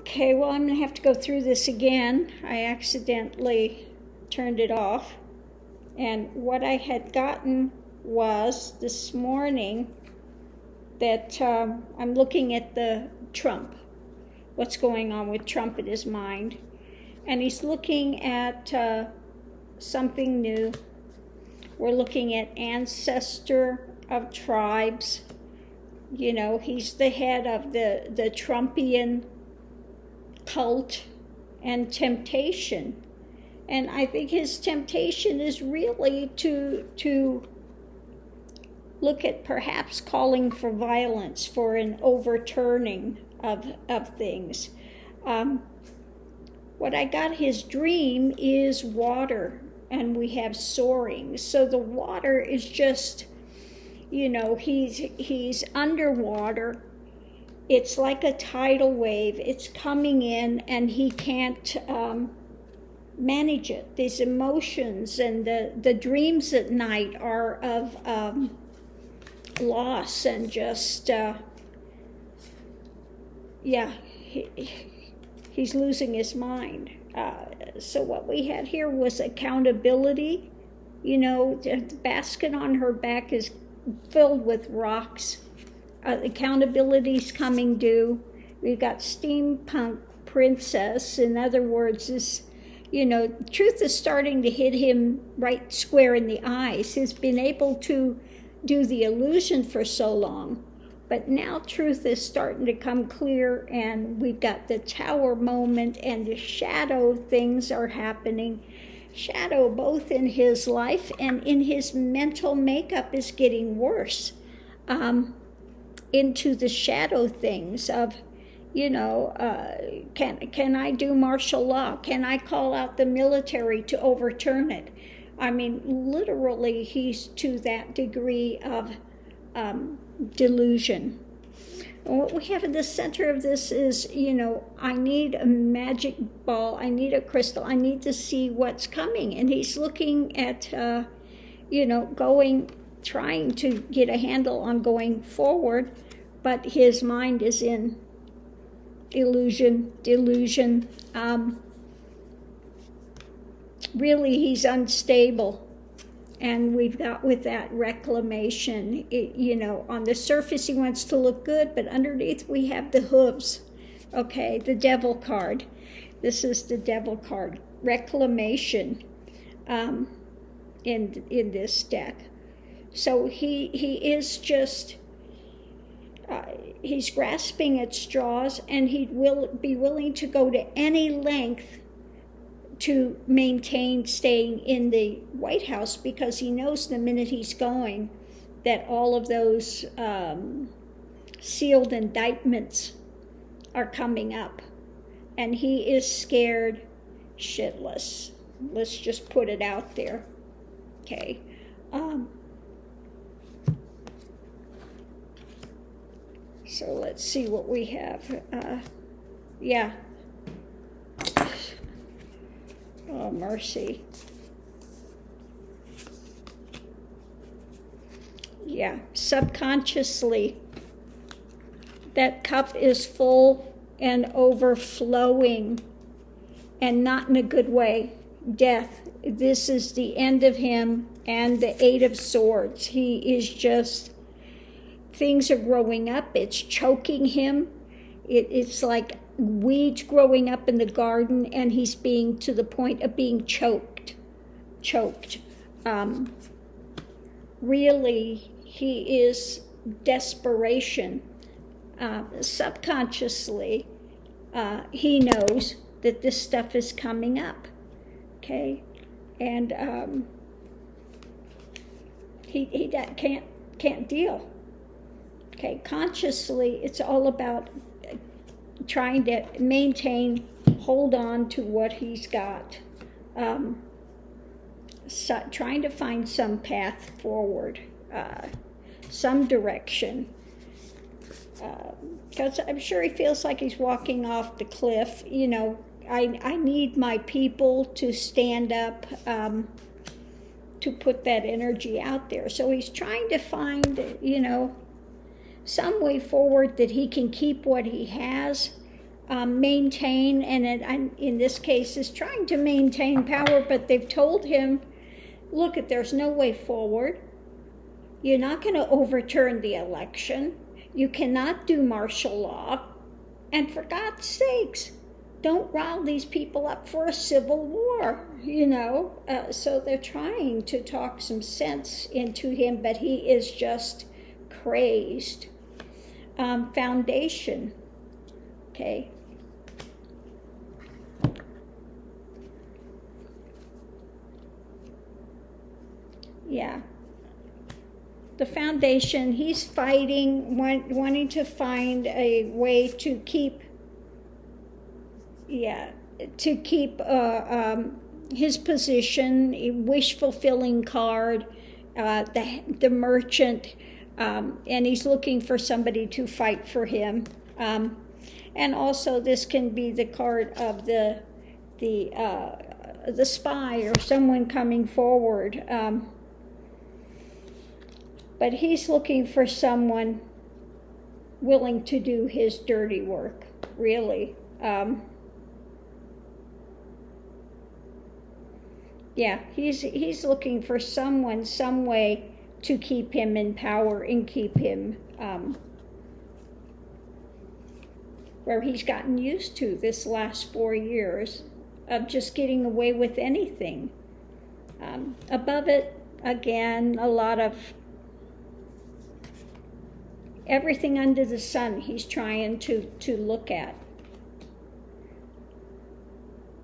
Okay, well, I'm going to have to go through this again. I accidentally turned it off. And what I had gotten was this morning that I'm looking at the Trump, what's going on with Trump in his mind. And he's looking at something new. We're looking at ancestor of tribes. You know, he's the head of the Trumpian cult and temptation. And I think his temptation is really to look at perhaps calling for violence, for an overturning of things. What I got his dream is water, and we have soaring. So the water is just, you know, he's underwater. It's like a tidal wave. It's coming in, and he can't manage it. These emotions and the dreams at night are of loss and just, he's losing his mind. So what we had here was accountability. You know, the basket on her back is filled with rocks. Accountability's coming due. We've got steampunk princess. In other words, is, you know, truth is starting to hit him right square in the eyes. He's been able to do the illusion for so long, but now truth is starting to come clear, and we've got the tower moment, and the shadow things are happening. Shadow both in his life and in his mental makeup is getting worse. Into the shadow things of, you know, can I do martial law? Can I call out the military to overturn it? I mean, literally, he's to that degree of delusion. And what we have in the center of this is, you know, I need a magic ball, I need a crystal, I need to see what's coming. And he's looking at, you know, trying to get a handle on going forward, but his mind is in illusion, delusion. Really, he's unstable. And we've got with that reclamation, you know, on the surface he wants to look good, but underneath we have the hooves. Okay, the devil card. This is the devil card. Reclamation in this deck. So he is just, he's grasping at straws, and he will be willing to go to any length to maintain staying in the White House, because he knows the minute he's going that all of those sealed indictments are coming up. And he is scared shitless. Let's just put it out there. Okay. So let's see what we have. Oh, mercy. Yeah, subconsciously, that cup is full and overflowing, and not in a good way. Death. This is the end of him, and the Eight of Swords. He is just, things are growing up. It's choking him. It's like weeds growing up in the garden, and he's being to the point of being choked. Really, he is desperation. Subconsciously, he knows that this stuff is coming up. Okay, and he can't deal. Okay, consciously, it's all about trying to maintain, hold on to what he's got, trying to find some path forward, some direction, because I'm sure he feels like he's walking off the cliff. You know, I need my people to stand up, to put that energy out there. So he's trying to find, you know, some way forward that he can keep what he has, maintain, and in this case is trying to maintain power, but they've told him, look, there's no way forward. You're not going to overturn the election. You cannot do martial law. And for God's sakes, don't rile these people up for a civil war, So they're trying to talk some sense into him, but he is just crazed. Foundation, okay. Yeah. The foundation, he's fighting, wanting to find a way to keep his position, a wish-fulfilling card, the merchant, and he's looking for somebody to fight for him. And also this can be the card of the spy or someone coming forward. But he's looking for someone willing to do his dirty work, really. He's looking for someone, some way to keep him in power and keep him where he's gotten used to this last 4 years of just getting away with anything. Above it, again, a lot of everything under the sun he's trying to look at.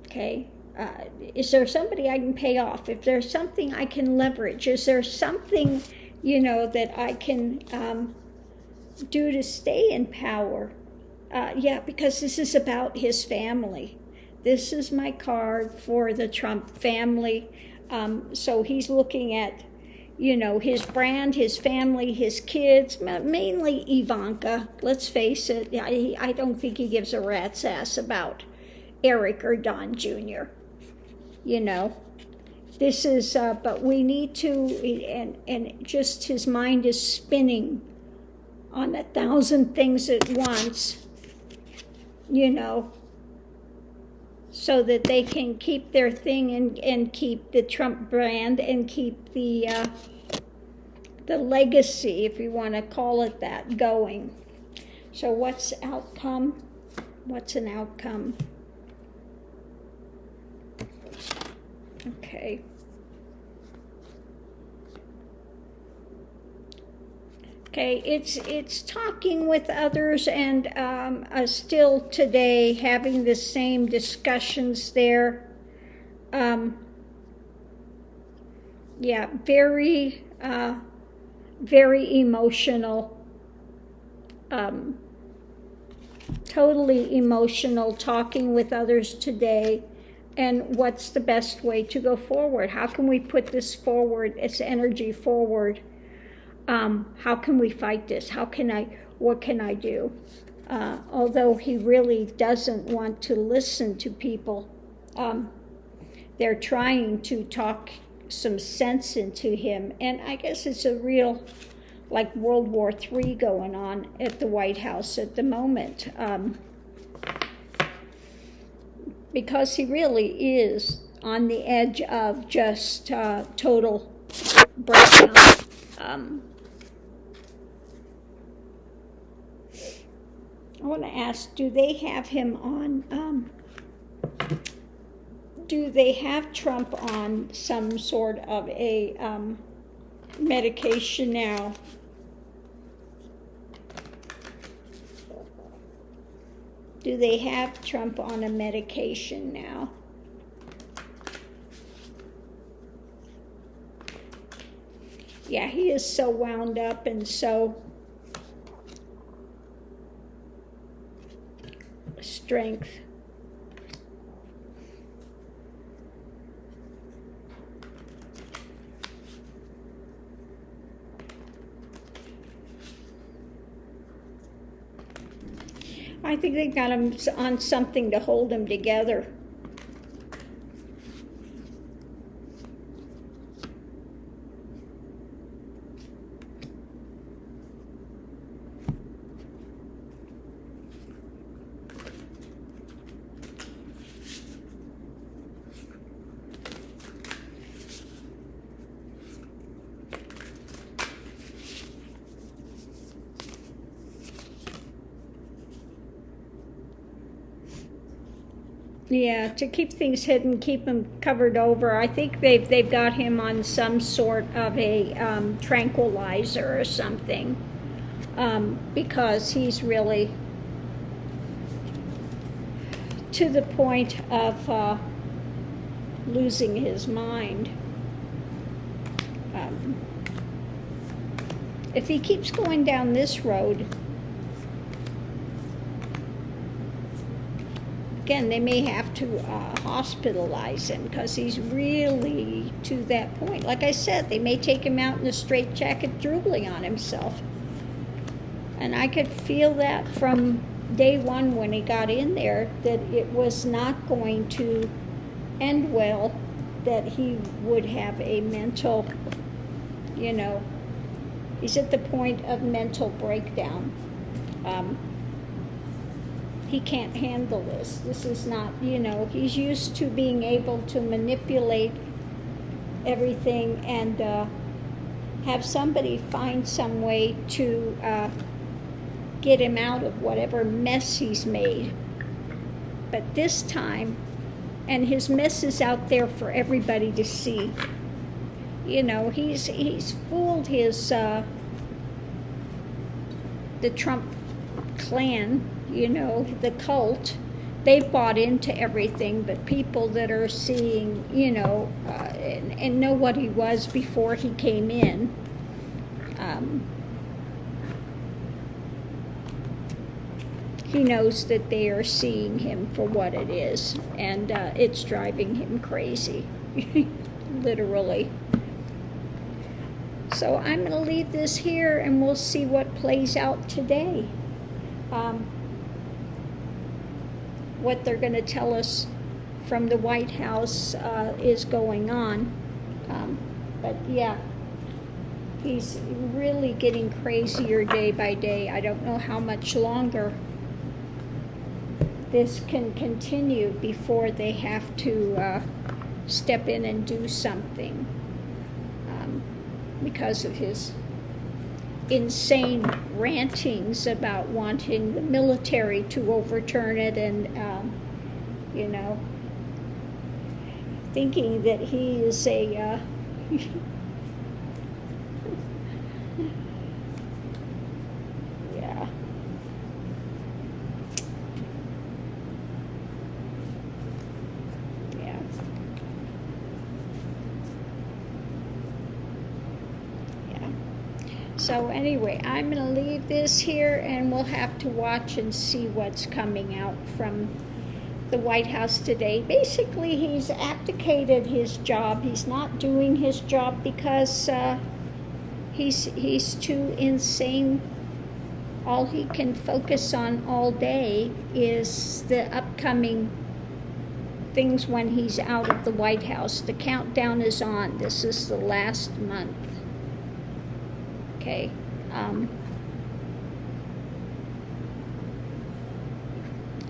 Okay. Is there somebody I can pay off? If there's something I can leverage, is there something, that I can do to stay in power? Because this is about his family. This is my card for the Trump family. So he's looking at, his brand, his family, his kids, mainly Ivanka. Let's face it, I don't think he gives a rat's ass about Eric or Don Jr. This is, but we need to, and just his mind is spinning on 1,000 things at once, so that they can keep their thing and keep the Trump brand and keep the legacy, if you want to call it that, going. So what's outcome? What's an outcome? Okay. Okay, it's talking with others and still today having the same discussions there. Very, very emotional. Totally emotional, talking with others today. And what's the best way to go forward? How can we put this forward, its energy forward? How can we fight this? What can I do? Although he really doesn't want to listen to people, they're trying to talk some sense into him. And I guess it's a real, like World War III going on at the White House at the moment. Because he really is on the edge of just total breakdown. I want to ask, do they have him on, do they have Trump on some sort of a medication now? Do they have Trump on a medication now? Yeah, he is so wound up and so strength. I think they got him on something to hold him together. Yeah, to keep things hidden, keep him covered over. I think they've got him on some sort of a tranquilizer or something, because he's really to the point of losing his mind. If he keeps going down this road, again, they may have to hospitalize him because he's really to that point. Like I said, they may take him out in a straitjacket drooling on himself. And I could feel that from day one when he got in there, that it was not going to end well, that he would have a mental, he's at the point of mental breakdown. He can't handle this. This is not, he's used to being able to manipulate everything and have somebody find some way to get him out of whatever mess he's made. But this time, and his mess is out there for everybody to see. He's fooled his the Trump clan, the cult. They've bought into everything, but people that are seeing, and know what he was before he came in, he knows that they are seeing him for what it is, and it's driving him crazy, literally. So I'm going to leave this here, and we'll see what plays out today. What they're going to tell us from the White House is going on. But yeah, he's really getting crazier day by day. I don't know how much longer this can continue before they have to step in and do something, because of his insane rantings about wanting the military to overturn it, and thinking that he is a yeah. So anyway, I'm going to leave this here, and we'll have to watch and see what's coming out from the White House today. Basically, he's abdicated his job. He's not doing his job because he's too insane. All he can focus on all day is the upcoming things when he's out of the White House. The countdown is on. This is the last month. Okay.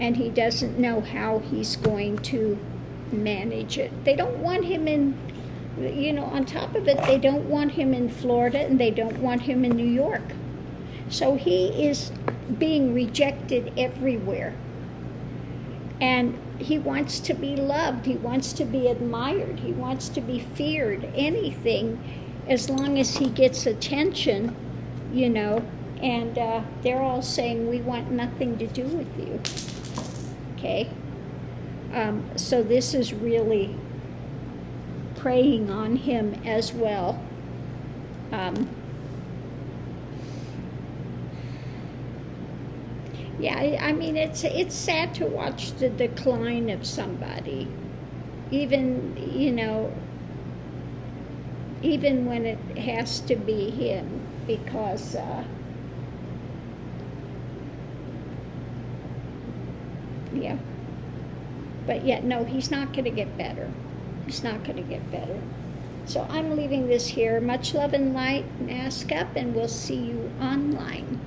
And he doesn't know how he's going to manage it. They don't want him in, on top of it, they don't want him in Florida, and they don't want him in New York. So he is being rejected everywhere. And he wants to be loved. He wants to be admired. He wants to be feared. Anything, as long as he gets attention, and they're all saying, we want nothing to do with you. Okay? So this is really preying on him as well. Yeah, I mean, it's sad to watch the decline of somebody, even when it has to be him, because yeah. But yet, no, he's not going to get better. He's not going to get better. So I'm leaving this here. Much love and light. Mask up, and we'll see you online.